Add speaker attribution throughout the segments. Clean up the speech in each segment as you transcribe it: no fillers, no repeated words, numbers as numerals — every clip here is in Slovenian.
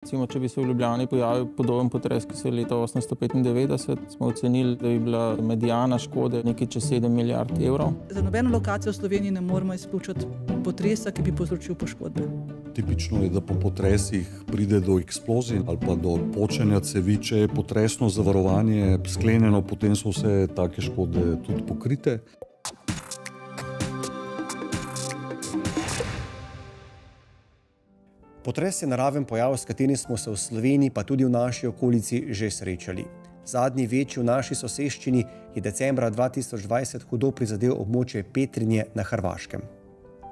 Speaker 1: Recimo, če bi se v Ljubljani pojavil podoben potres, ki se je leta 1895, smo ocenili, da bi bila medijana škode nekaj čez 7 milijard evrov.
Speaker 2: Za nobeno lokacijo v Sloveniji ne moremo izključiti potresa, ki bi povzročil poškodbe.
Speaker 3: Tipično je, da po potresih pride do eksplozij ali pa do počenja cevi. Če je potresno zavarovanje sklenjeno, potem so vse take škode tudi pokrite.
Speaker 4: Potres je naraven pojav, s katerim smo se v Sloveniji, pa tudi v naši okolici, že srečali. Zadnji večji v naši soseščini je decembra 2020 hudo prizadel območje Petrinje na Hrvaškem.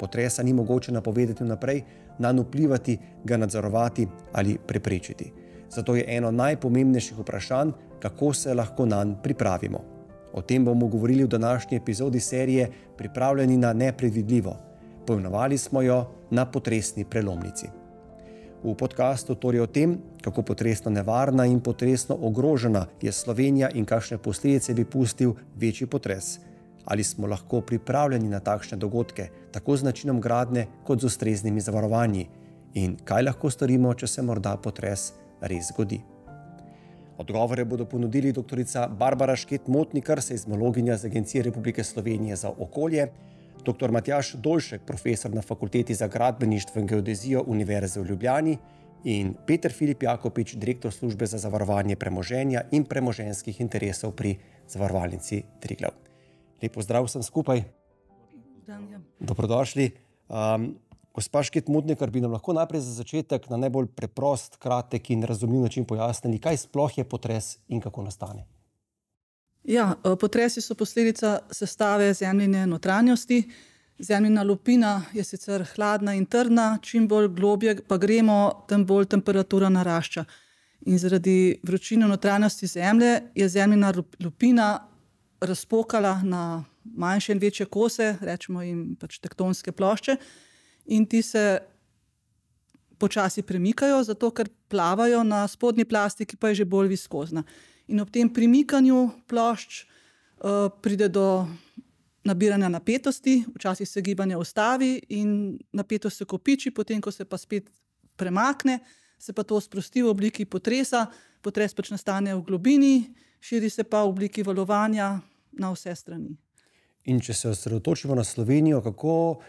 Speaker 4: Potresa ni mogoče napovedati vnaprej, nanj vplivati, ga nadzorovati ali preprečiti. Zato je eno najpomembnejših vprašanj, kako se lahko nanj pripravimo. O tem bomo govorili v današnji epizodi serije Pripravljeni na nepredvidljivo. Poimenovali smo jo Na potresni prelomnici. V podkastu torej o tem, kako potresno nevarna in potresno ogrožena je Slovenija in kakšne posledice bi pustil večji potres. Ali smo lahko pripravljeni na takšne dogodke, tako z načinom gradnje kot z ustreznimi zavarovanji? In kaj lahko storimo, če se morda potres res zgodi? Odgovore bodo ponudili dr. Barbara Šket-Motnikar, seizmologinja z Agencije Republike Slovenije za okolje, dr. Matjaž Dolšek, profesor na Fakulteti za gradbeništvo in geodezijo Univerze v Ljubljani in Peter Filip Jakopič, direktor službe za zavarovanje premoženja in premoženjskih interesov pri Zavarovalnici Triglav. Lep pozdrav vsem skupaj. Dobrodošli. Gospa Šket-Motnikar, bi nam lahko najprej za začetek na najbolj preprost, kratek in razumljiv način pojasnili, kaj sploh je potres in kako nastane?
Speaker 2: Ja, potresi so posledica sestave zemljine notranjosti. Zemljina lupina je sicer hladna in trdna, čim bolj globje pa gremo, tem bolj temperatura narašča. In zaradi vročine v notranjosti zemlje je zemljina lupina razpokala na manjše in večje kose, rečemo jim pač tektonske plošče, in ti se počasi premikajo, zato ker plavajo na spodnji plasti, ki pa je že bolj viskozna. In ob tem premikanju plošč pride do nabiranja napetosti, včasih se gibanje ustavi in napetost se kopiči, potem ko se pa spet premakne, se pa to sprosti v obliki potresa, potres pač nastane v globini, širi se pa v obliki valovanja na vse strani.
Speaker 4: In če se osredotočimo na Slovenijo,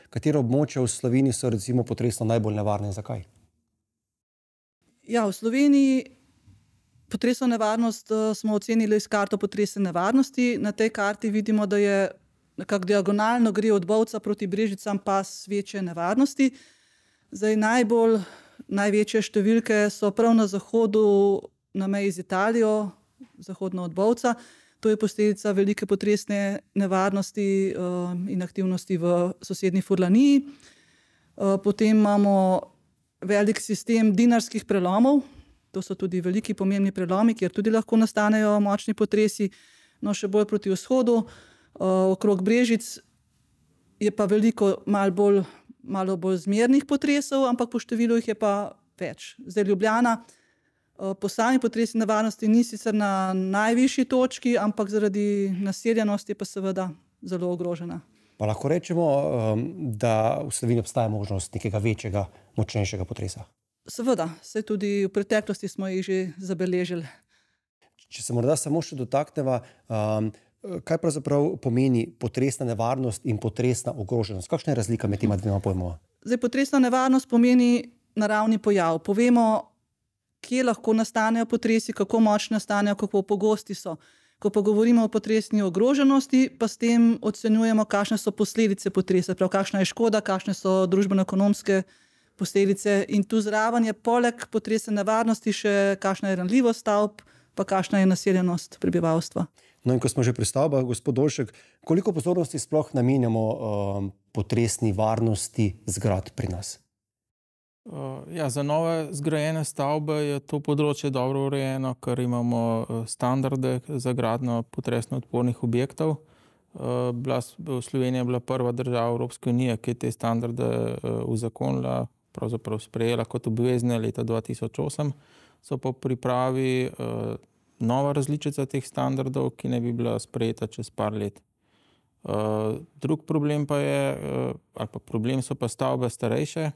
Speaker 4: katero območje v Sloveniji so recimo potresno najbolj nevarne in zakaj?
Speaker 2: Ja, v Sloveniji potresno nevarnost smo ocenili s karto potresne nevarnosti. Na tej karti vidimo, da je nekako diagonalno gre od Bovca proti Brežicam pas večje nevarnosti. Zdaj največje številke so prav na zahodu, na meji z Italijo, zahodno od Bovca. To je posledica velike potresne nevarnosti in aktivnosti v sosednji Furlaniji. Potem imamo velik sistem dinarskih prelomov. To so tudi veliki pomembni prelomi, kjer tudi lahko nastanejo močni potresi. No, še bolj proti vzhodu, okrog Brežic je pa veliko malo bolj zmernih potresov, ampak po številu jih je pa več. Zdaj Ljubljana po sami potresni nevarnosti ni sicer na najvišji točki, ampak zaradi naseljenosti je pa seveda zelo ogrožena.
Speaker 4: Pa lahko rečemo, da v Sloveniji obstaja možnost nekega večjega, močnejšega potresa?
Speaker 2: Seveda, saj tudi v preteklosti smo jih že zabeležili.
Speaker 4: Če se morda samo še dotakneva, kaj pravzaprav pomeni potresna nevarnost in potresna ogroženost? Kakšna je razlika med tema dvema pojmova?
Speaker 2: Zdaj, potresna nevarnost pomeni naravni pojav. Povemo, kje lahko nastanejo potresi, kako močni nastanejo, kako pogosti so. Ko pa govorimo o potresni ogroženosti, pa s tem ocenjujemo, kakšne so posledice potresa, prav kakšna je škoda, kakšne so družbeno-ekonomske posledice. In tu zraven je poleg potresne nevarnosti še kakšna je ranljivost stavb, pa kakšna je naseljenost prebivalstva.
Speaker 4: No, in ko smo že pri stavbah, gospod Dolšek, koliko pozornosti sploh namenjamo potresni varnosti zgradb pri nas?
Speaker 1: Ja, za nove zgrajene stavbe je to področje dobro urejeno, ker imamo standarde za gradnjo potresno odpornih objektov. Slovenija je bila prva država Evropske unije, ki je te standarde uzakonila, pravzaprav sprejela kot obvezne leta 2008. So pa v pripravi nova različica teh standardov, ki ne bi bila sprejeta čez par let. Drug problem pa je, ali pa problem so pa stavbe starejše,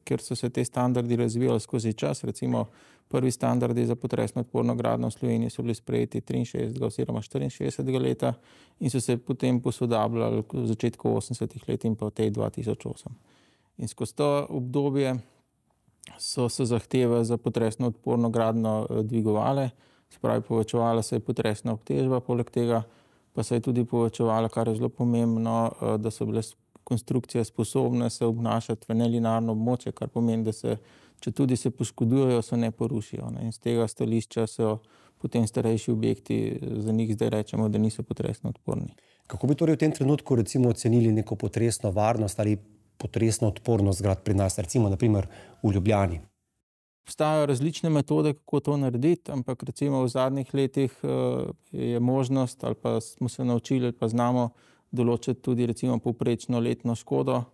Speaker 1: kjer so se te standardi razvijali skozi čas. Recimo prvi standardi za potresno odporno gradnjo v Sloveniji so bili sprejeti 63. oziroma 64. leta in so se potem posodabljali v začetku 80. let in pa v tej 2008. In skozi to obdobje so se zahteve za potresno odporno gradnjo dvigovale, se pravi povečevala se je potresna obtežba, poleg tega pa se je tudi povečevala, kar je zelo pomembno, da so bile konstrukcije sposobne se obnašati v nelinarno območje, kar pomeni, da se, če tudi se poškodujejo, se ne porušijo. In z tega stališča so potem starejši objekti, za njih zdaj rečemo, da niso potresno odporni.
Speaker 4: Kako bi torej v tem trenutku recimo ocenili neko potresno varnost ali potresno odpornost zgradb pri nas, recimo naprimer v Ljubljani?
Speaker 1: Obstajajo različne metode, kako to narediti, ampak recimo v zadnjih letih je možnost, ali pa smo se naučili, ali pa znamo določiti tudi recimo povprečno letno škodo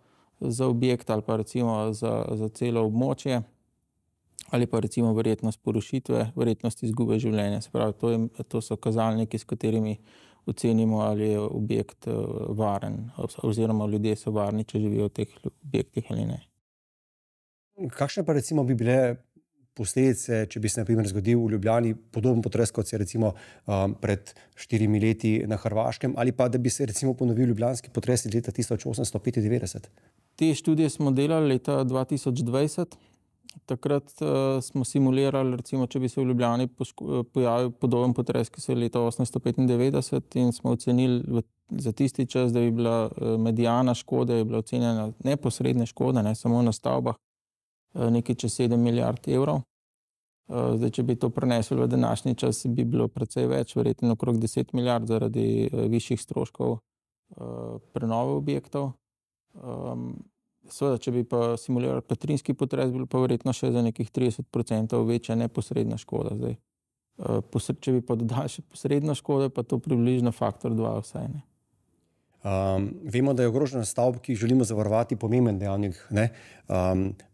Speaker 1: za objekt ali pa recimo za celo območje, ali pa recimo verjetnost porušitve, verjetnost izgube življenja. Se pravi, to so kazalniki, s katerimi ocenimo, ali je objekt varen oziroma ljudje so varni, če živijo v teh objektih ali ne.
Speaker 4: Kakšne pa recimo bi bile posledice, če bi se na primer zgodil v Ljubljani podoben potres, kot se je recimo pred 4 leti na Hrvaškem, ali pa da bi se recimo ponovil ljubljanski potres iz leta 1895?
Speaker 1: Te študije smo delali leta 2020. Takrat smo simulirali, recimo, če bi se v Ljubljani pojavil podoben potres, ki se je leta 1895, in smo ocenili za tisti čas, da bi bila medijana škode, je bila ocenjena neposredne škode, ne samo na stavbah, nekaj čez 7 milijard evrov. Zdaj, če bi to prenesli v današnji čas, bi bilo precej več, verjetno okrog 10 milijard zaradi višjih stroškov prenove objektov. Seveda, če bi pa simulirali petrinski potres, bi bilo pa verjetno še za nekih 30% večja neposredna škoda. Zdaj, če bi pa dodali še posredno škodo, pa to približno faktor 2 vsaj, ne.
Speaker 4: Vemo, da je ogroženost stavb, ki jih želimo zavarovati, pomemben dejavnik, ne?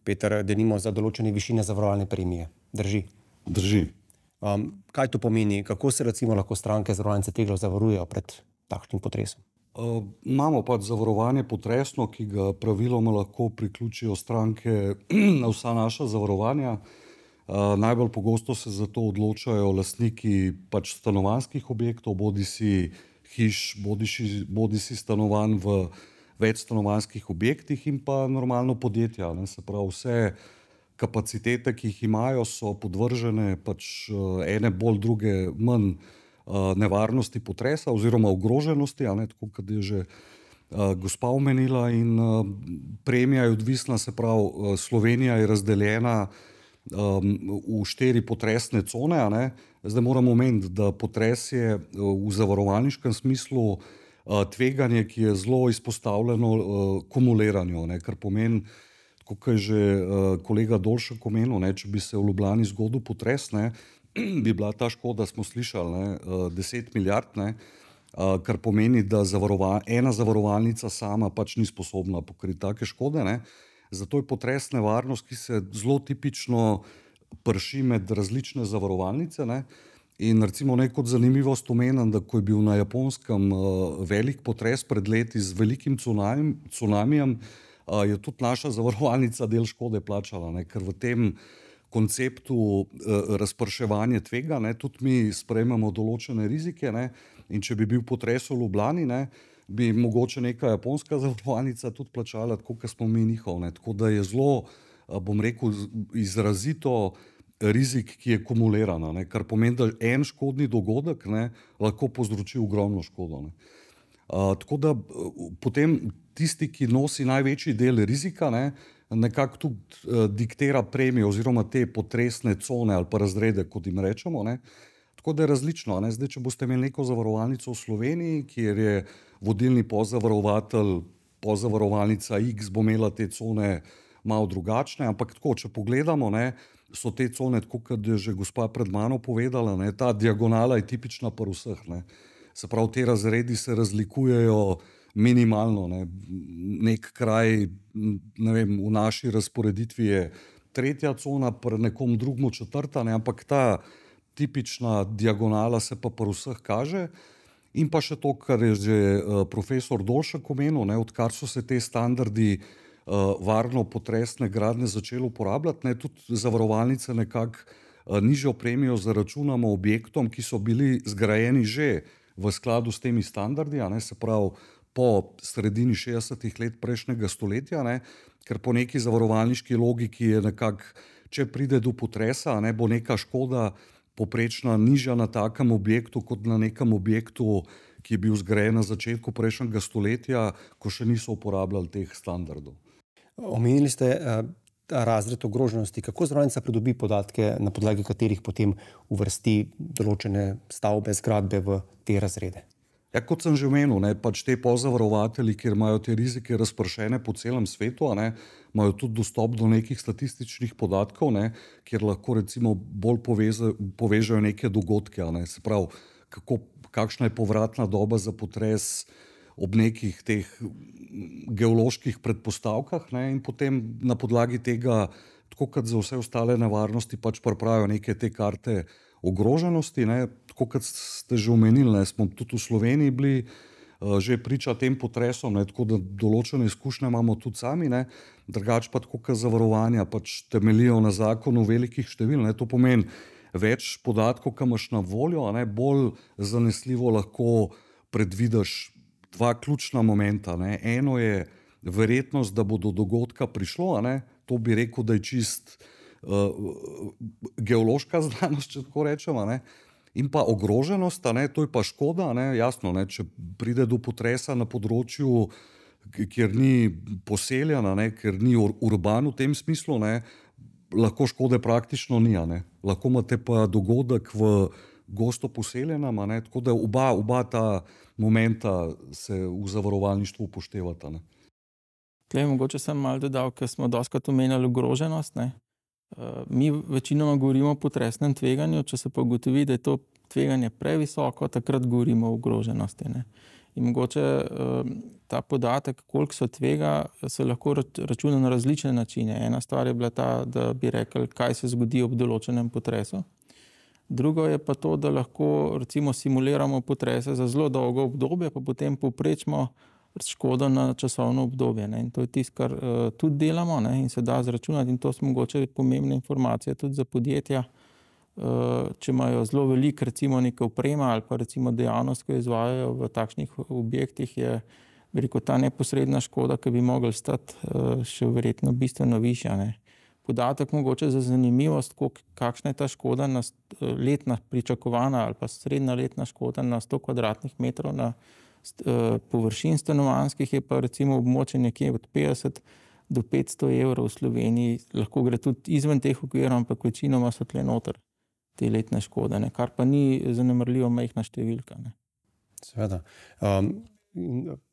Speaker 4: Peter, denimo za določene višine zavarovalne premije. Drži?
Speaker 3: Drži.
Speaker 4: Kaj to pomeni? Kako se recimo lahko stranke zavarovalnice Triglav zavarujejo pred takšnim potresom?
Speaker 3: Imamo pač zavarovanje potresno, ki ga praviloma lahko priključijo stranke na vsa naša zavarovanja. Najbolj pogosto se za to odločajo lastniki pač stanovanjskih objektov, bodisi hiš, bodisi stanovanj v večstanovanjskih objektih in pa normalno podjetja. Se pravi, vse kapacitete, ki jih imajo, so podvržene pač ene bolj, druge manj nevarnosti potresa oziroma ogroženosti, tako kot je že gospa omenila, in premija je odvisna, se pravi, Slovenija je razdeljena v 4 potresne cone. Zdaj moramo omeniti, da potres je v zavarovalniškem smislu tveganje, ki je zelo izpostavljeno kumuliranju, kar pomeni, kot je že kolega Dolšek omenil, če bi se v Ljubljani zgodil potres, bi bila ta škoda, smo slišali, 10 milijard, kar pomeni, da ena zavarovalnica sama pač ni sposobna pokriti take škode. Zato je potresna varnost, ki se zelo tipično prši med različne zavarovalnice. In recimo kot zanimivost omenim, da ko je bil na Japonskem velik potres pred leti z velikim cunamijem, je tudi naša zavarovalnica del škode plačala, ker v tem konceptu razprševanja tvega, tudi mi sprejmemo določene rizike, in če bi bil potres v Ljubljani, bi mogoče neka japonska zavarovalnica tudi plačala, tako kot smo mi njihov. Tako da je zelo, bom rekel, izrazito rizik, ki je kumuliran, kar pomeni, da en škodni dogodek lahko povzroči ogromno škodo. Tako da potem tisti, ki nosi največji del rizika, nekako tudi diktira premijo oziroma te potresne cone ali pa razrede, kot jim rečemo. Tako da je različno. Zdaj, če boste imeli neko zavarovalnico v Sloveniji, kjer je vodilni pozavarovatelj, pozavarovalnica X bo imela te cone malo drugačne, ampak tako, če pogledamo, so te cone, tako kot je že gospa pred mano povedala, ta diagonala je tipična pri vseh. Se pravi, te razredi se razlikujejo minimalno. Nek kraj, ne vem, v naši razporeditvi je 3. cona, pri nekom drugmu 4., ampak ta tipična diagonala se pa pri vseh kaže. In pa še to, kar je že profesor Dolšek omenil, odkar so se te standardi varno potresne gradnje začeli uporabljati, ne, tudi zavarovalnice nekako nižjo premijo zaračunamo objektom, ki so bili zgrajeni že v skladu s temi standardi, ne, se pravi po sredini 60. let prejšnjega stoletja, ne, ker po neki zavarovalniški logiki je nekako, če pride do potresa, ne, bo neka škoda poprečna nižja na takem objektu kot na nekem objektu, ki je bil zgrajen na začetku prejšnjega stoletja, ko še niso uporabljali teh standardov.
Speaker 4: Omenili ste razred ogroženosti. Kako zavarovalnica pridobi podatke, na podlagi katerih potem uvrsti določene stavbe, zgradbe v te razrede?
Speaker 3: Ja, kot sem že omenil, ne, pač te pozavarovateli, kjer imajo te rizike razpršene po celem svetu, ne, imajo tudi dostop do nekih statističnih podatkov, ne, kjer lahko recimo bolj povežejo neke dogodke, ne, se pravi, kakšna je povratna doba za potres ob nekih teh geoloških predpostavkah, ne, in potem na podlagi tega, tako kot za vse ostale nevarnosti, pač pripravijo neke te karte ogroženosti, ne. Tako kot ste že omenili, ne, smo tudi v Sloveniji bili že priča tem potresom, ne, tako da določene izkušnje imamo tudi sami, ne. Drugače pa tako kot zavarovanja pač temeljijo na zakonu velikih števil, ne. To pomeni več podatkov, ki imaš na voljo, ne, bolj zanesljivo lahko predvidiš dva ključna momenta, ne. Eno je verjetnost, da bo do dogodka prišlo, ne. To bi rekel, da je čist geološka znanost, če tako rečemo, ne. In pa ogroženost, ne, to je pa škoda, ne, jasno, ne, če pride do potresa na področju, kjer ni poseljena, ne, ker ni urban v tem smislu, ne, lahko škode praktično ni, ne. Lahko imate pa dogodek v gosto poseljenem, ne, tako da oba ta momenta se v zavarovalništvu upoštevata, ne.
Speaker 1: Tlej mogoče sem malo dodal, ker smo dostikrat omenjali ogroženost, ne. Mi večinoma govorimo o potresnem tveganju, če se pa ugotovi, da je to tveganje previsoko, takrat govorimo o ogroženosti, ne. In mogoče ta podatek, koliko se tvega, se lahko računa na različne načine. Ena stvar je bila ta, da bi rekli, kaj se zgodi ob določenem potresu. Drugo je pa to, da lahko recimo simuliramo potrese za zelo dolgo obdobje, pa potem povprečimo škodo na časovno obdobje, ne. In to je tisto, kar tudi delamo, ne, in se da zračunati, in to so mogoče pomembne informacije tudi za podjetja, če imajo zelo veliko recimo neke oprema ali pa recimo dejavnost, ki jo izvajajo v takšnih objektih, je, bi rekel, ta neposredna škoda, ki bi mogla stati še verjetno bistveno višja, ne. Podatek mogoče za zanimivost, kakšna je ta škoda na letna pričakovana ali pa srednja letna škoda na 100 kvadratnih metrov na površin stanovanjskih, je pa recimo območje nekje od 50 do 500 evrov v Sloveniji. Lahko gre tudi izven teh okvirov, ampak večinoma so tle noter te letne škode, ne, kar pa ni zanemarljivo majhna številka, ne.
Speaker 4: Seveda.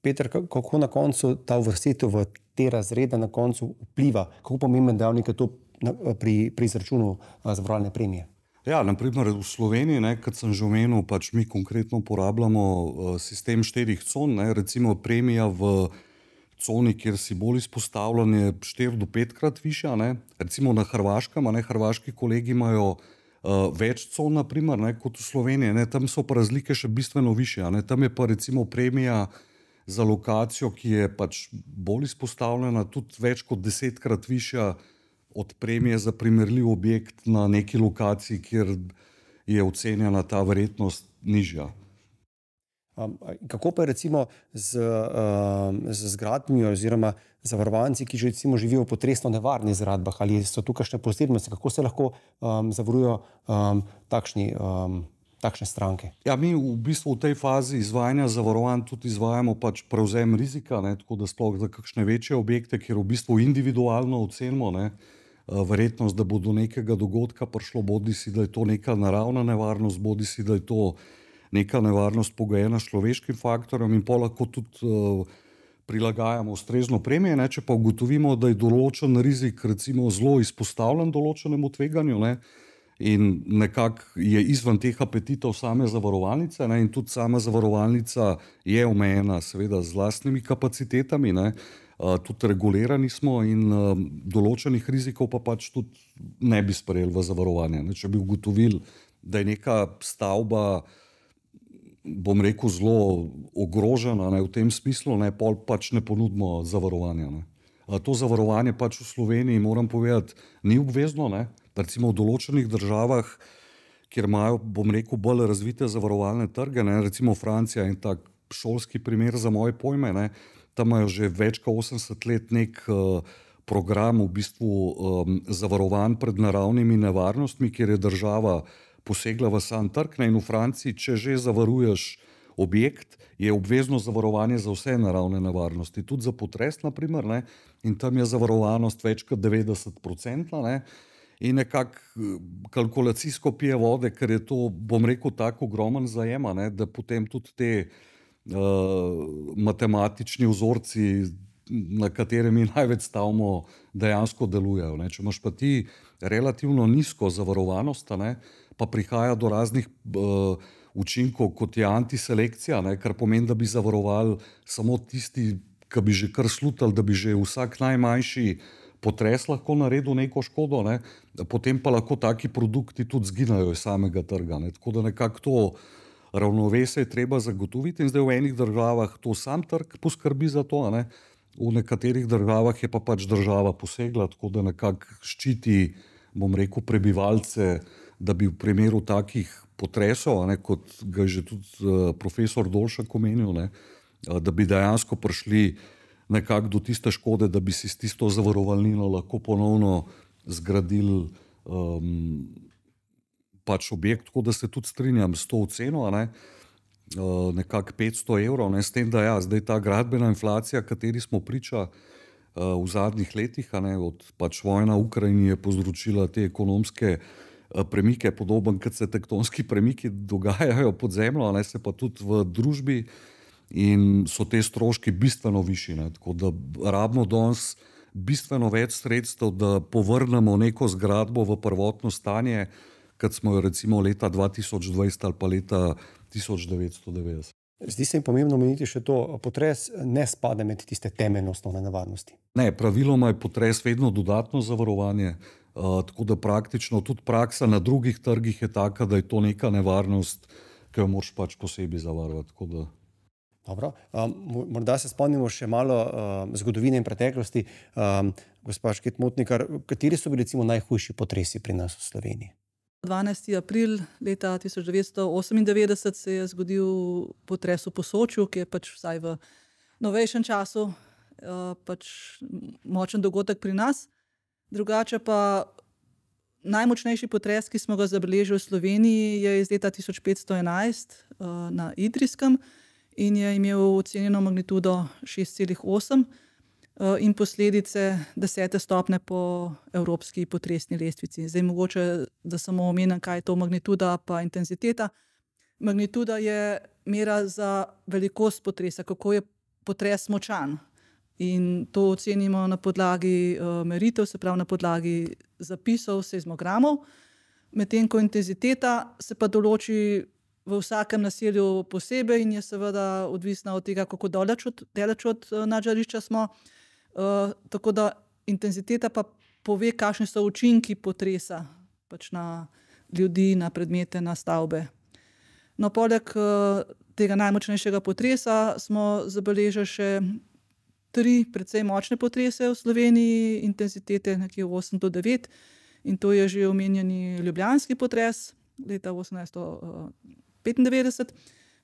Speaker 4: Peter, kako na koncu ta uvrstitev v te razrede na koncu vpliva? Kako pomemben dejavnik je to pri izračunu zavarovalne premije?
Speaker 3: Ja, naprimer v Sloveniji, ne, kot sem že omenil, pač mi konkretno uporabljamo sistem 4 con, ne, recimo premija v coni, kjer si bolj izpostavljen, je 4 do 5-krat višja, ne. Recimo na Hrvaškem, ne, hrvaški kolegi imajo več con, naprimer, ne, kot v Sloveniji, ne, tam so pa razlike še bistveno višje, ne. Tam je pa recimo premija za lokacijo, ki je pač bolj izpostavljena, tudi več kot 10-krat višja od premije za primerljiv objekt na neki lokaciji, kjer je ocenjena ta verjetnost nižja.
Speaker 4: Kako pa je recimo z zgradbami oziroma zavarovanci, ki že recimo živijo v potresno nevarnih zgradbah, ali so tukaj kakšne posebnosti, kako se lahko zavarujo takšne stranke? Ja, mi v bistvu v tej fazi izvajanja zavarovanj tudi izvajamo pač prevzem rizika, ne, tako da sploh za kakšne večje objekte, kjer v bistvu individualno ocenimo, ne, verjetnost, da bo do nekega dogodka prišlo, bodisi da je to neka naravna nevarnost, bodisi da je to neka nevarnost pogojena s človeškim faktorjem, in pa lahko tudi prilagajamo ustrezno premijo, ne. Če pa ugotovimo, da je določen rizik recimo zelo izpostavljen določenemu tveganju, ne, in nekako je izven teh apetitov same zavarovalnice, ne, in tudi sama zavarovalnica je omejena seveda z lastnimi kapacitetami, ne, tudi regulirani smo in določenih rizikov pa pač tudi ne bi sprejeli v zavarovanje, ne. Če bi ugotovili, da je neka stavba, bom rekel, zelo ogrožena, ne, v tem smislu, ne, pol pač ne ponudimo zavarovanja, ne.
Speaker 3: To zavarovanje pač v Sloveniji, moram povedati, ni obvezno, ne. Recimo v določenih državah, kjer imajo, bom rekel, bolj razvite zavarovalne trge, ne, recimo Francija in tak šolski primer za moje pojme, ne, tam imajo že več kot 80 let nek program v bistvu zavarovan pred naravnimi nevarnostmi, kjer je država posegla v sam trg, ne, in v Franciji, če že zavaruješ objekt, je obvezno zavarovanje za vse naravne nevarnosti, tudi za potres, na primer, ne, in tam je zavarovanost več kot 90%, ne, in nekako kalkulacijsko pije vode, ker je to, bom rekel, tako ogromen zajema, ne, da potem tudi te matematični vzorci, na katere mi največ stavimo, dejansko delujejo, ne. Če imaš pa ti relativno nizko zavarovanost, ne, pa prihaja do raznih učinkov, kot je antiselekcija, ne, kar pomeni, da bi zavarovali samo tisti, ki bi že kar slutili, da bi že vsak najmanjši potres lahko naredil neko škodo, ne, potem pa lahko taki produkti tudi zginajo iz samega trga, ne. Tako da nekako to ravnovesje je treba zagotoviti in zdaj v enih državah to sam trg poskrbi za to, ne. V nekaterih državah je pa pač država posegla, tako da nekako ščiti, bom rekel, prebivalce, da bi v primeru takih potresov, ne, kot ga je že tudi profesor Dolšak omenil, ne, da bi dejansko prišli nekako do tiste škode, da bi si s tisto zavarovalnino lahko ponovno zgradili pač objekt, tako da se tudi strinjam s to oceno, ne, nekako 500 evrov, ne, s tem, da ja, zdaj ta gradbena inflacija, kateri smo priča v zadnjih letih, ne, od pač vojna v Ukrajini je povzročila te ekonomske premike, podoben, kot se tektonski premiki dogajajo pod zemljo, ne, se pa tudi v družbi in so te stroški bistveno višji, ne, tako da rabimo danes bistveno več sredstev, da povrnemo neko zgradbo v prvotno stanje, kot smo jo recimo leta 2020 ali pa leta 1990.
Speaker 4: Zdi se mi pomembno omeniti še to, potres ne spada med tiste temeljne osnovne nevarnosti.
Speaker 3: Ne, praviloma je potres vedno dodatno zavarovanje, tako da praktično tudi praksa na drugih trgih je taka, da je to neka nevarnost, ki jo moraš pač posebej zavarovati. Tako da...
Speaker 4: Dobro, morda se spomnimo še malo zgodovine in preteklosti. Gospa Šket-Motnikar, kateri so bili recimo najhujši potresi pri nas v Sloveniji?
Speaker 2: 12. april leta 1998 se je zgodil potres v Posočju, ki je pač vsaj v novejšem času pač močen dogodek pri nas. Drugače pa najmočnejši potres, ki smo ga zabeležili v Sloveniji, je iz leta 1511 na Idrijskem in je imel ocenjeno magnitudo 6,8 in posledice 10. stopnje po evropski potresni lestvici. Zdaj mogoče, da samo omenim, kaj je to magnituda pa intenziteta. Magnituda je mera za velikost potresa, kako je potres močan. In to ocenimo na podlagi meritev, se pravi na podlagi zapisov seizmogramov. Medtem ko intenziteta se pa določi v vsakem naselju posebej in je seveda odvisna od tega, kako daleč od nadžarišča smo. Tako da intenziteta pa pove, kakšni so učinki potresa pač na ljudi, na predmete, na stavbe. No, poleg tega najmočnejšega potresa smo zabeležili še 3 precej močne potrese v Sloveniji, intenzitete nekje 8 do 9 in to je že omenjeni ljubljanski potres leta 1895,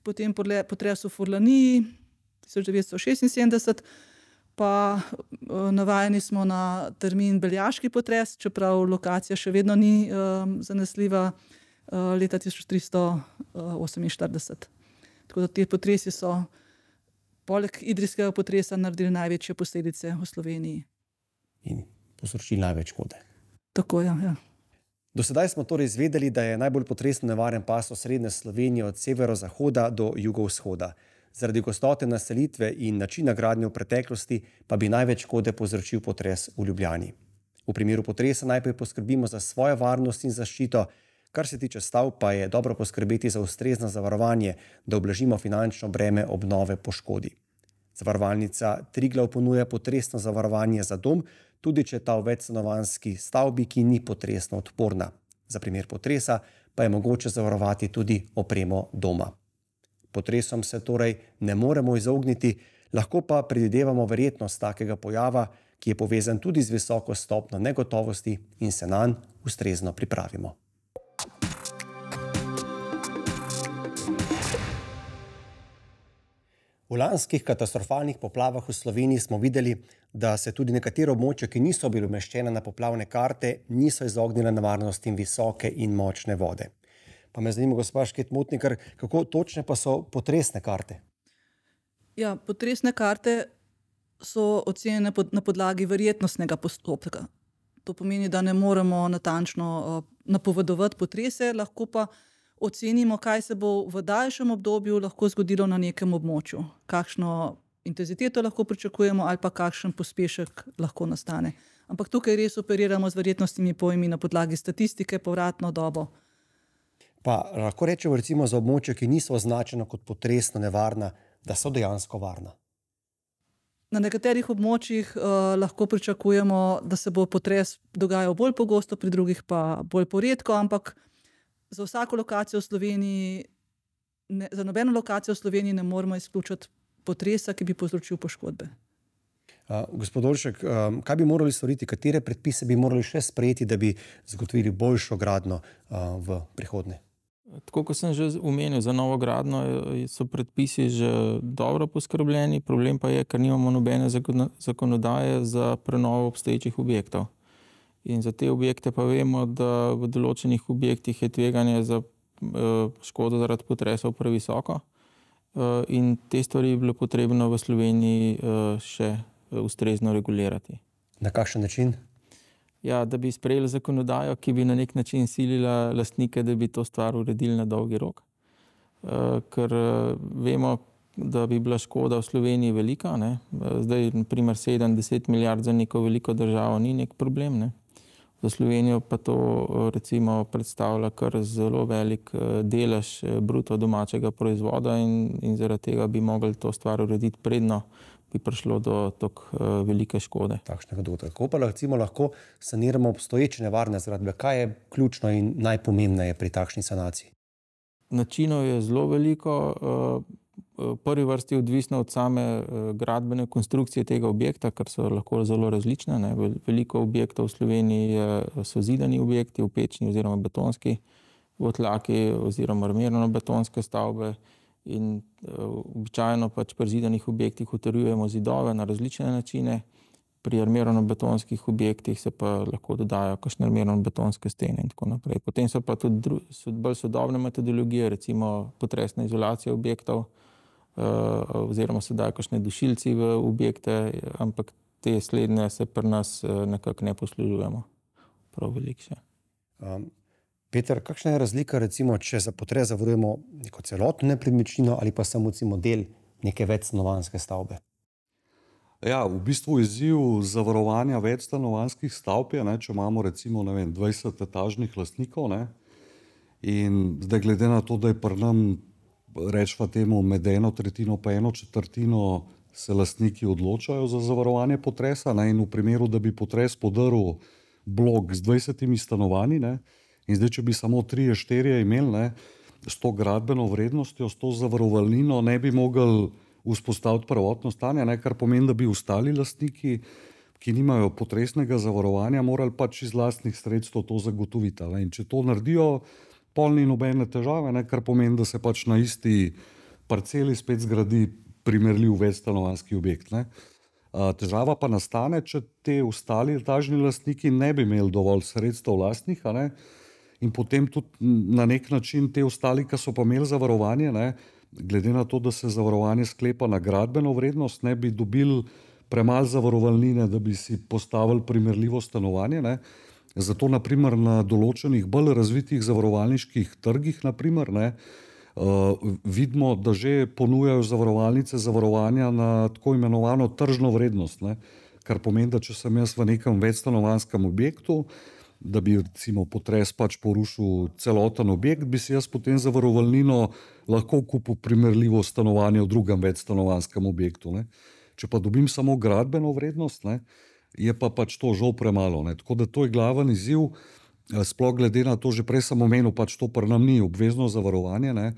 Speaker 2: potem potres v Furlaniji 1976, pa navajeni smo na termin beljaški potres, čeprav lokacija še vedno ni zanesljiva, leta 1348. Tako da te potresi so poleg idrijskega potresa naredili največje posledice v Sloveniji.
Speaker 4: In povzročili največ škode.
Speaker 2: Tako, ja.
Speaker 4: Do sedaj smo torej izvedeli, da je najbolj potresno nevaren pas osrednje Slovenije od severozahoda do jugovzhoda. Zaradi gostote naselitve in načina gradnje v preteklosti pa bi največ škode povzročil potres v Ljubljani. V primeru potresa najprej poskrbimo za svojo varnost in zaščito, kar se tiče stavb pa je dobro poskrbeti za ustrezno zavarovanje, da ublažimo finančno breme obnove po škodi. Zavarovalnica Triglav ponuja potresno zavarovanje za dom, tudi če je ta v večstanovanjski stavbi, ki ni potresno odporna. Za primer potresa pa je mogoče zavarovati tudi opremo doma. Potresom se torej ne moremo izogniti, lahko pa predvidevamo verjetnost takega pojava, ki je povezan tudi z visoko stopnjo negotovosti in se nanj ustrezno pripravimo. V lanskih katastrofalnih poplavah v Sloveniji smo videli, da se tudi nekatera območja, ki niso bile umeščena na poplavne karte, niso izognila nevarnostim visoke in močne vode. Pa me zanima, gospa Šket-Motnikar, kako točne pa so potresne karte?
Speaker 2: Ja, potresne karte so ocenjene na podlagi verjetnostnega postopka. To pomeni, da ne moremo natančno napovedovati potrese, lahko pa ocenimo, kaj se bo v daljšem obdobju lahko zgodilo na nekem območju, kakšno intenziteto lahko pričakujemo ali pa kakšen pospešek lahko nastane. Ampak tukaj res operiramo z verjetnostnimi pojmi na podlagi statistike, povratno dobo.
Speaker 4: Pa lahko rečemo recimo za območja, ki niso označena kot potresno nevarna, da so dejansko varna?
Speaker 2: Na nekaterih območjih lahko pričakujemo, da se bo potres dogajal bolj pogosto, pri drugih pa bolj poredko, ampak za vsako lokacijo v Sloveniji, za nobeno lokacijo v Sloveniji ne moremo izključiti potresa, ki bi povzročil poškodbe.
Speaker 4: Gospod Oršek, kaj bi morali storiti, katere predpise bi morali še sprejeti, da bi zagotovili boljšo gradnjo v prihodnje?
Speaker 1: Tako kot sem že omenil, za novo gradnjo so predpisi že dobro poskrbljeni, problem pa je, ker nimamo nobene zakonodaje za prenovo obstoječih objektov. In za te objekte pa vemo, da v določenih objektih je tveganje za škodo zaradi potresov previsoko. In te stvari je bilo potrebno v Sloveniji še ustrezno regulirati.
Speaker 4: Na kakšen način?
Speaker 1: Ja, da bi sprejeli zakonodajo, ki bi na nek način silila lastnike, da bi to stvar uredili na dolgi rok. Ker vemo, da bi bila škoda v Sloveniji velika, ne? Zdaj, na primer, 7-10 milijard za neko veliko državo ni nek problem, ne? Za Slovenijo pa to recimo predstavlja kar zelo velik delež bruto domačega proizvoda in zaradi tega bi mogli to stvar urediti predno, bi prišlo do tako velike škode.
Speaker 4: Takšnega dogodka. Kako pa recimo lahko saniramo obstoječe nevarne zgradbe? Kaj je ključno in najpomembneje pri takšni sanaciji?
Speaker 1: Načinov je zelo veliko. V prvi vrsti odvisno od same gradbene konstrukcije tega objekta, ker so lahko zelo različne, ne. Veliko objektov v Sloveniji so zidani objekti, opečni oziroma betonski, votlaki oziroma armirano-betonske stavbe in običajno pač pri zidanih objektih utrjujemo zidove na različne načine. Pri armirano-betonskih objektih se pa lahko dodajo kakšne armirano-betonske stene in tako naprej. Potem so pa tudi bolj sodobne metodologije, recimo potresna izolacija objektov, oziroma se dajo kakšne dušilci v objekte, ampak te slednje se pri nas nekako ne poslužujemo. Prav veliko še.
Speaker 4: Peter, kakšna je razlika recimo, če za potres zavarujemo neko celotno nepremičnino ali pa samo recimo del neke večstanovanjske stavbe?
Speaker 3: Ja, v bistvu izziv zavarovanja večstanovanjskih stavb je, če imamo recimo 20 etažnih lastnikov, ne, in zdaj glede na to, da je pri nam, rečva temu, med 1/3 pa 1/4 se lastniki odločajo za zavarovanje potresa, ne, in v primeru, da bi potres podrl blok z 20 stanovanji, ne, in zdaj, če bi samo 3-4 imeli, ne, s to gradbeno vrednostjo, s to zavarovalnino, ne bi mogli vzpostaviti prvotno stanje, ne, kar pomeni, da bi ostali lastniki, ki nimajo potresnega zavarovanja, morali pač iz lastnih sredstev to zagotoviti. Ne. In če to naredijo, pol ni nobene težave, ne, kar pomeni, da se pač na isti parceli spet zgradi primerljiv večstanovanjski objekt. Ne. Težava pa nastane, če te ostali etažni lastniki ne bi imeli dovolj sredstev lastnih, ne, in potem tudi na nek način te ostali, ki so pa imeli zavarovanje, ne, glede na to, da se zavarovanje sklepa na gradbeno vrednost, ne bi dobili premalo zavarovalnine, da bi si postavili primerljivo stanovanje, ne. Zato naprimer na določenih bolj razvitih zavarovalniških trgih naprimer, ne, vidimo, da že ponujajo zavarovalnice zavarovanja na tako imenovano tržno vrednost, ne, kar pomeni, da če sem jaz v nekem večstanovanjskem objektu, da bi recimo potres pač porušil celoten objekt, bi si jaz potem zavarovalnino lahko kupil primerljivo stanovanje v drugem večstanovanjskem objektu, ne. Če pa dobim samo gradbeno vrednost, ne, je pa pač to žal premalo, ne. Tako da to je glaven izziv, sploh glede na to, že prej sem omenil, pač to pri nam ni obvezno zavarovanje, ne.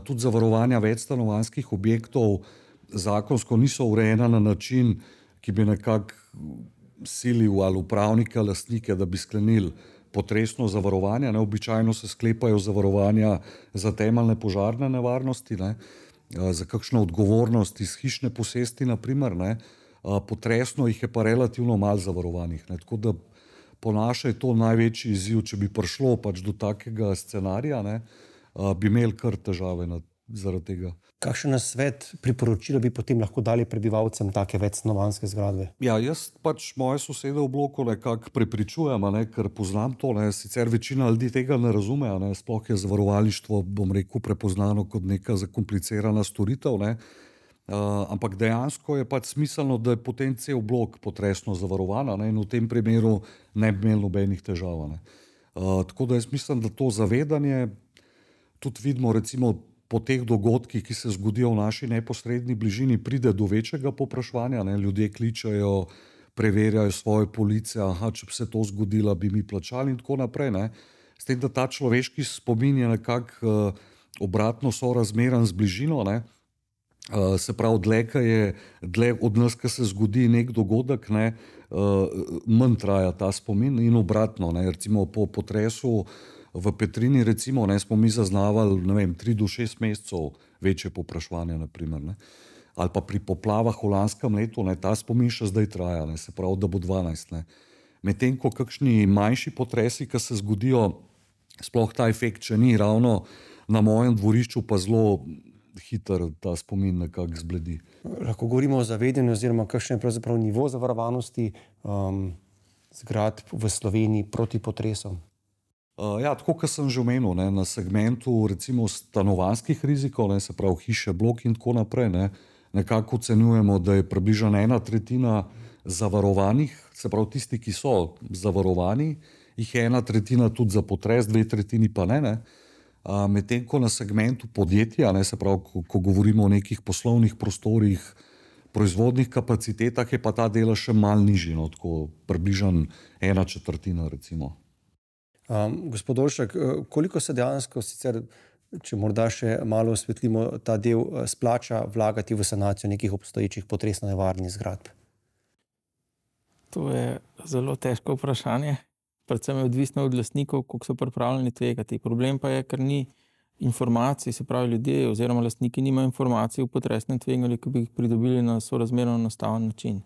Speaker 3: Tudi zavarovanja večstanovanjskih objektov zakonsko niso urejena na način, ki bi nekako silil ali upravnika, lastnike, da bi sklenili potresno zavarovanje. Običajno se sklepajo zavarovanja za temeljne požarne nevarnosti, za kakšno odgovornost iz hišne posesti, naprimer. Potresno jih je pa relativno malo zavarovanih. Tako da po naše je to največji izziv, če bi prišlo pač do takega scenarija, bi imeli kar težave zaradi tega.
Speaker 4: Kakšen nasvet, priporočilo bi potem lahko dali prebivalcem take večstanovanjske zgradbe?
Speaker 3: Ja, jaz pač moje sosede v bloku nekako prepričujem, ker poznam to. Sicer večina ljudi tega ne razume, sploh je zavarovalništvo, bom rekel, prepoznano kot neka zakomplicirana storitev. Ampak dejansko je pač smiselno, da je potem cel blok potresno zavarovan in v tem primeru ne bi imel nobenih težav. Tako da jaz mislim, da to zavedanje tudi vidimo recimo po teh dogodkih, ki se zgodijo v naši neposredni bližini, pride do večjega povpraševanja. Ljudje kličejo, preverjajo svoje police, če bi se to zgodilo, bi mi plačali in tako naprej. S tem, da ta človeški spomin je nekako obratno sorazmeren z bližino. Se pravi, dlje od nas, ko se zgodi nek dogodek, manj traja ta spomin in obratno. Recimo po potresu v Petrini recimo, smo mi zaznavali 3 do 6 mesecev večje povpraševanje, naprimer. Ali pa pri poplavah v lanskem letu, ta spomin še zdaj traja, se pravi, da bo 12. Medtem ko kakšni manjši potresi, ki se zgodijo, sploh ta efekt, če ni ravno na mojem dvorišču, pa zelo hiter ta spomin nekako zbledi.
Speaker 4: Lahko govorimo o zavedanju oziroma kakšen je pravzaprav nivo zavarovanosti zgradb v Sloveniji proti potresom?
Speaker 3: Ja, tako kot sem že omenil, na segmentu recimo stanovanjskih rizikov, se pravi hiše, blok in tako naprej, nekako ocenjujemo, da je približno 1/3 zavarovanih, se pravi tisti, ki so zavarovani, jih je 1/3 tudi za potres, 2/3 pa ne. Medtem ko na segmentu podjetja, se pravi, ko govorimo o nekih poslovnih prostorih, proizvodnih kapacitetah, je pa ta delež še malo nižji, tako približno 1/4 recimo.
Speaker 4: Gospod Dolšak, koliko se dejansko sicer, če morda še malo osvetlimo ta del, splača vlagati v sanacijo nekih obstoječih potresno nevarnih zgradb?
Speaker 1: To je zelo težko vprašanje. Predvsem je odvisno od lastnikov, koliko so pripravljeni tvegati. Problem pa je, ker ni informacij, se pravi ljudje oziroma lastniki nimajo informacij o potresnem tveganju, ki bi jih pridobili na sorazmerno enostaven način.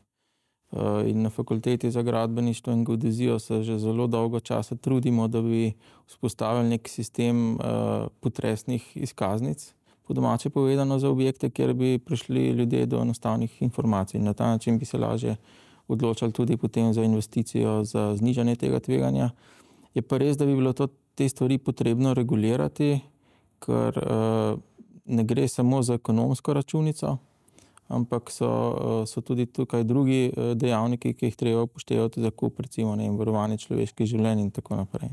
Speaker 1: In na Fakulteti za gradbeništvo in geodezijo se že zelo dolgo časa trudimo, da bi vzpostavili nek sistem potresnih izkaznic, po domače povedano, za objekte, kjer bi prišli ljudje do enostavnih informacij. Na ta način bi se lažje odločali tudi potem za investicijo, za znižanje tega tveganja. Je pa res, da bi bilo te stvari potrebno regulirati, ker ne gre samo za ekonomsko računico, ampak so tudi tukaj drugi dejavniki, ki jih treba upoštevati za kup, recimo varovanje človeških življenj in tako naprej.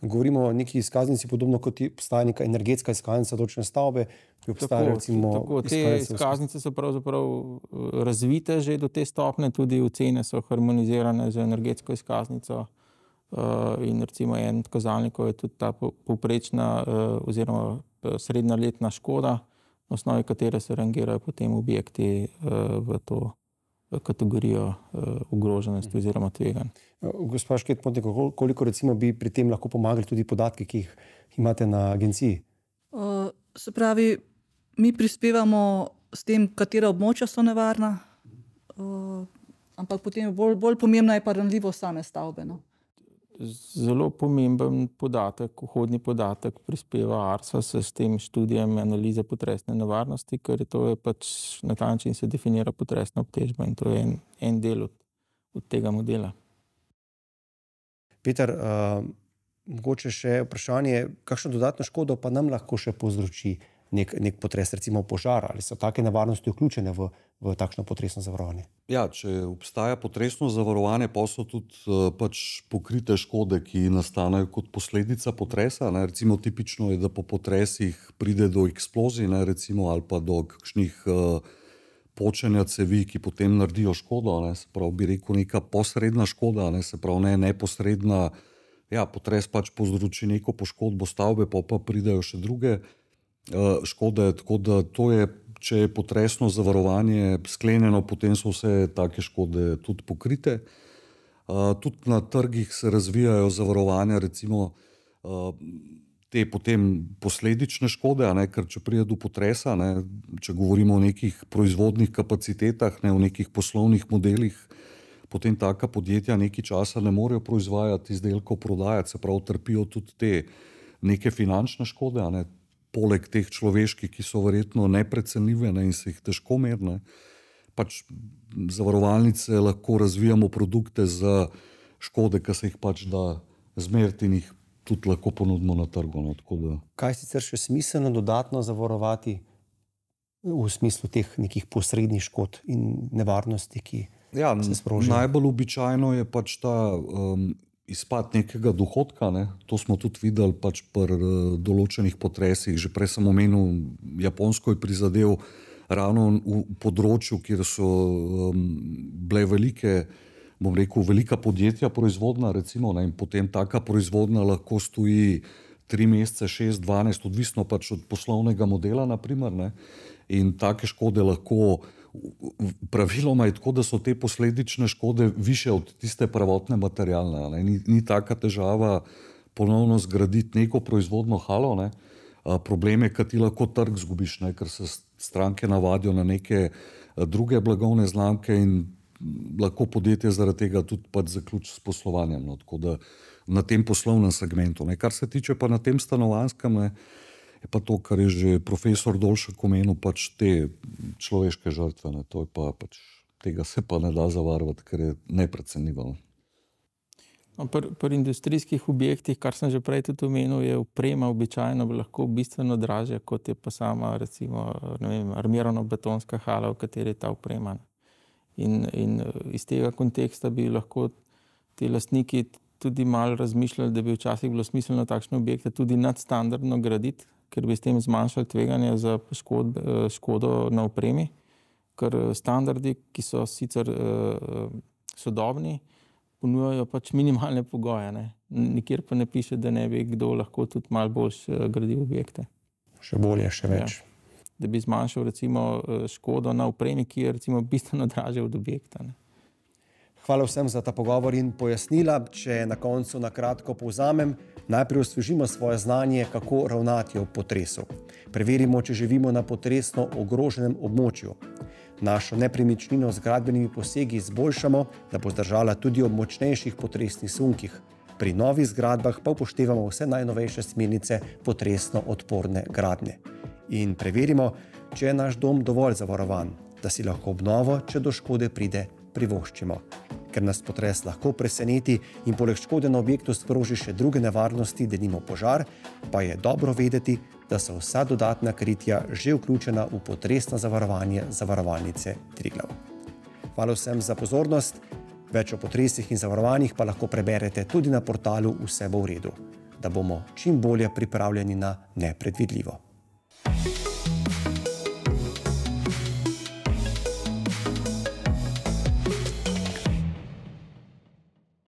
Speaker 4: Govorimo o neki izkaznici, podobno kot obstaja neka energetska izkaznica določene stavbe, ki obstaja recimo...
Speaker 1: Tako, te izkaznice so pravzaprav razvite že do te stopnje, tudi ocene so harmonizirane z energetsko izkaznico in recimo en kazalnikov je tudi ta povprečna oziroma srednja letna škoda, na osnovi katere se rangirajo potem objekti v to kategorijo ogroženosti oziroma tveganj.
Speaker 4: Gospa Šket-Potek, koliko recimo bi pri tem lahko pomagali tudi podatki, ki jih imate na agenciji?
Speaker 2: Se pravi, mi prispevamo s tem, katera območja so nevarna, ampak potem bolj pomembna je pa ranljivost same stavbe.
Speaker 1: Zelo pomemben podatek, vhodni podatek prispeva ARSA s tem študijem analize potresne nevarnosti, ker to je pač na ta način se definira potresna obtežba in to je en del od tega modela.
Speaker 4: Peter, mogoče še vprašanje, kakšno dodatno škodo pa nam lahko še povzroči nek potres, recimo požar, ali so take nevarnosti vključene v takšno potresno zavarovanje?
Speaker 3: Ja, če obstaja potresno zavarovanje, pa so tudi pač pokrite škode, ki nastanejo kot posledica potresa. Recimo tipično je, da po potresih pride do eksplozij, recimo, ali pa do kakšnih počenja cevi, ki potem naredijo škodo. Se pravi, bi rekel, neka posredna škoda, se pravi, ne neposredna. Ja, potres pač povzroči neko poškodbo stavbe, pa pridejo še druge škode, tako da to je, če je potresno zavarovanje sklenjeno, potem so vse take škode tudi pokrite. Tudi na trgih se razvijajo zavarovanja, recimo te potem posledične škode, ker če pride do potresa, če govorimo o nekih proizvodnih kapacitetah, o nekih poslovnih modelih, potem taka podjetja nekaj časa ne morejo proizvajati izdelkov, prodajati, se pravi trpijo tudi te neke finančne škode, poleg teh človeških, ki so verjetno neprecenljive in se jih težko meri. Pač zavarovalnice lahko razvijamo produkte za škode, ki se jih pač da zmeriti in jih tudi lahko ponudimo na trgu.
Speaker 4: Kaj sicer še smiselno dodatno zavarovati v smislu teh nekih posrednih škod in nevarnosti, ki se sprožijo?
Speaker 3: Najbolj običajno je pač ta izpad nekega dohodka. To smo tudi videli pač pri določenih potresih. Že prej sem omenil, Japonsko je prizadel ravno v področju, kjer so bile velika podjetja proizvodna, recimo, in potem taka proizvodna lahko stoji 3 mesece, 6, 12, odvisno pač od poslovnega modela, naprimer, in take škode lahko, praviloma je tako, da so te posledične škode više od tiste prvotne materialne. Ni taka težava ponovno zgraditi neko proizvodno halo. Problem je, kad ti lahko trg zgubiš, ker se stranke navadijo na neke druge blagovne znamke in lahko podjetje zaradi tega tudi pač zaključi s poslovanjem. Tako da na tem poslovnem segmentu. Kar se tiče pa na tem stanovanjskem, je pa to, kar je že profesor Dolšek omenil, pač te človeške žrtve. To je pa pač, tega se pa ne da zavarovati, ker je neprecenljivo.
Speaker 1: Pri industrijskih objektih, kar sem že prej tudi omenil, je oprema običajno lahko bistveno dražja, kot je pa sama, recimo, armirano-betonska hala, v kateri je ta oprema. In iz tega konteksta bi lahko ti lastniki tudi malo razmišljali, da bi včasih bilo smiselno takšne objekte tudi nadstandardno graditi, ker bi s tem zmanjšali tveganje za škodo na opremi, ker standardi, ki so sicer sodobni, ponujajo pač minimalne pogoje. Nikjer pa ne piše, da ne bi kdo lahko tudi malo bolj gradil objekte.
Speaker 4: Še bolje, še več.
Speaker 1: Ja. Da bi zmanjšal recimo škodo na opremi, ki je recimo bistveno dražja od objekta.
Speaker 4: Hvala vsem za ta pogovor in pojasnila. Če na koncu na kratko povzamem, najprej osvežimo svoje znanje, kako ravnati ob potresu. Preverimo, če živimo na potresno ogroženem območju. Našo nepremičnino z gradbenimi posegi izboljšamo, da bo zdržala tudi ob močnejših potresnih sunkih. Pri novih zgradbah pa upoštevamo vse najnovejše smernice potresno odporne gradnje. In preverimo, če je naš dom dovolj zavarovan, da si lahko obnovo, če do škode pride, privoščimo. Ker nas potres lahko preseneti in poleg škode na objektu sproži še druge nevarnosti, denimo požar, pa je dobro vedeti, da so vsa dodatna kritja že vključena v potresno zavarovanje zavarovalnice Triglav. Hvala vsem za pozornost. Več o potresih in zavarovanjih pa lahko preberete tudi na portalu Vse bo v redu, da bomo čim bolje pripravljeni na nepredvidljivo.